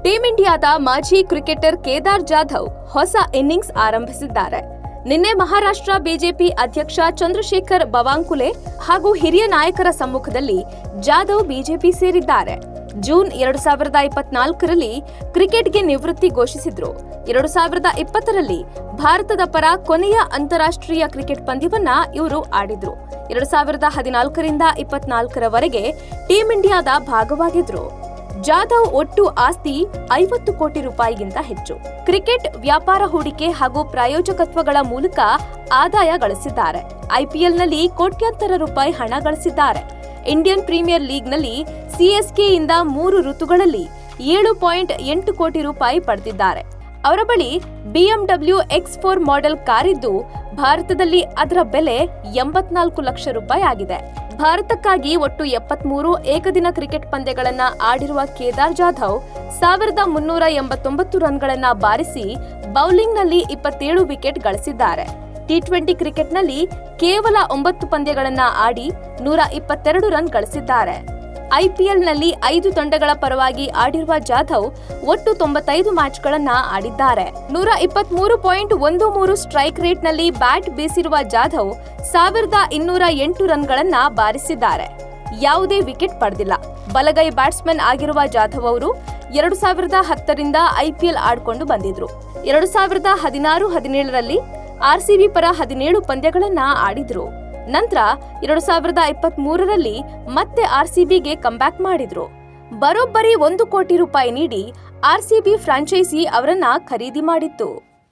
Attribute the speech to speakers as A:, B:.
A: Team ಇಂಡಿಯಾದ ಮಾಜಿ cricketer Kedar Jadhav ಹೊಸ ಇನ್ನಿಂಗ್ಸ್ ಆರಂಭಿಸಿದ್ದಾರೆ. ನಿನ್ನೆ ಮಹಾರಾಷ್ಟ್ರ ಬಿಜೆಪಿ ಅಧ್ಯಕ್ಷ ಚಂದ್ರಶೇಖರ್ ಬವಾಂಕುಲೆ ಹಾಗೂ ಹಿರಿಯ ನಾಯಕರ ಸಮ್ಮುಖದಲ್ಲಿ ಜಾಧವ್ ಬಿಜೆಪಿ ಸೇರಿದ್ದಾರೆ. ಜೂನ್ 2024ರಲ್ಲಿ ಕ್ರಿಕೆಟ್ಗೆ ನಿವೃತ್ತಿ ಘೋಷಿಸಿದ್ರು. 2020ರಲ್ಲಿ ಭಾರತದ ಪರ ಕೊನೆಯ ಅಂತಾರಾಷ್ಟ್ರೀಯ ಕ್ರಿಕೆಟ್ ಪಂದ್ಯವನ್ನ ಇವರು ಆಡಿದ್ರು. 2014ರಿಂದ 24ರವರೆಗೆ ಟೀಂ ಇಂಡಿಯಾದ ಭಾಗವಾಗಿದ್ರು. ಜಾಧವ್ ಒಟ್ಟು ಆಸ್ತಿ 50 ಕೋಟಿ ರೂಪಾಯಿಗಿಂತ ಹೆಚ್ಚು. ಕ್ರಿಕೆಟ್, ವ್ಯಾಪಾರ ಹೂಡಿಕೆ ಹಾಗೂ ಪ್ರಾಯೋಜಕತ್ವಗಳ ಮೂಲಕ ಆದಾಯ ಗಳಿಸಿದ್ದಾರೆ. ಐಪಿಎಲ್ನಲ್ಲಿ ಕೋಟ್ಯಾಂತರ ರೂಪಾಯಿ ಹಣ ಗಳಿಸಿದ್ದಾರೆ. ಇಂಡಿಯನ್ ಪ್ರೀಮಿಯರ್ ಲೀಗ್ನಲ್ಲಿ ಸಿಎಸ್ಕೆಯಿಂದ 3 ಋತುಗಳಲ್ಲಿ 7.8 ಕೋಟಿ ರೂಪಾಯಿ ಪಡೆದಿದ್ದಾರೆ. ಅವರ ಬಳಿ BMW X4 ಮಾಡೆಲ್ ಕಾರಿದ್ದು ಭಾರತದಲ್ಲಿ ಅದರ ಬೆಲೆ 84 ಲಕ್ಷ ರೂಪಾಯಿ ಆಗಿದೆ. ಭಾರತಕ್ಕಾಗಿ ಒಟ್ಟು 73 ಏಕದಿನ ಕ್ರಿಕೆಟ್ ಪಂದ್ಯಗಳನ್ನು ಆಡಿರುವ ಕೇದಾರ್ ಜಾಧವ್ 1389 ರನ್ಗಳನ್ನು ಬಾರಿಸಿ ಬೌಲಿಂಗ್ನಲ್ಲಿ 27 ವಿಕೆಟ್ ಗಳಿಸಿದ್ದಾರೆ. ಟಿ20 ಕ್ರಿಕೆಟ್ನಲ್ಲಿ ಕೇವಲ 9 ಪಂದ್ಯಗಳನ್ನು ಆಡಿ 122 ರನ್ ಗಳಿಸಿದ್ದಾರೆ. ಐಪಿಎಲ್ನಲ್ಲಿ 5 ತಂಡಗಳ ಪರವಾಗಿ ಆಡಿರುವ ಜಾಧವ್ ಒಟ್ಟು 95 ಮ್ಯಾಚ್ಗಳನ್ನು ಆಡಿದ್ದಾರೆ. 123.13 ಸ್ಟ್ರೈಕ್ ರೇಟ್ನಲ್ಲಿ ಬ್ಯಾಟ್ ಬೀಸಿರುವ ಜಾಧವ್ 1208 ರನ್ಗಳನ್ನು ಬಾರಿಸಿದ್ದಾರೆ. ಯಾವುದೇ ವಿಕೆಟ್ ಪಡೆದಿಲ್ಲ. ಬಲಗೈ ಬ್ಯಾಟ್ಸ್ಮನ್ ಆಗಿರುವ ಜಾಧವ್ ಅವರು 2010ರಿಂದ ಐಪಿಎಲ್ ಆಡಿಕೊಂಡು ಬಂದಿದ್ರು. 2016-17ರಲ್ಲಿ ಆರ್ಸಿಬಿ ಪರ 17 ಪಂದ್ಯಗಳನ್ನು ಆಡಿದ್ರು. ನಂತರ 2023ರಲ್ಲಿ ಮತ್ತೆ ಆರ್ಸಿಬಿಗೆ ಕಂಬ್ಯಾಕ್ ಮಾಡಿದ್ರು. ಬರೋಬ್ಬರಿ 1 ಕೋಟಿ ರೂಪಾಯಿ ನೀಡಿ ಆರ್ಸಿಬಿ ಫ್ರಾಂಚೈಸಿ ಅವರನ್ನ ಖರೀದಿ ಮಾಡಿತ್ತು.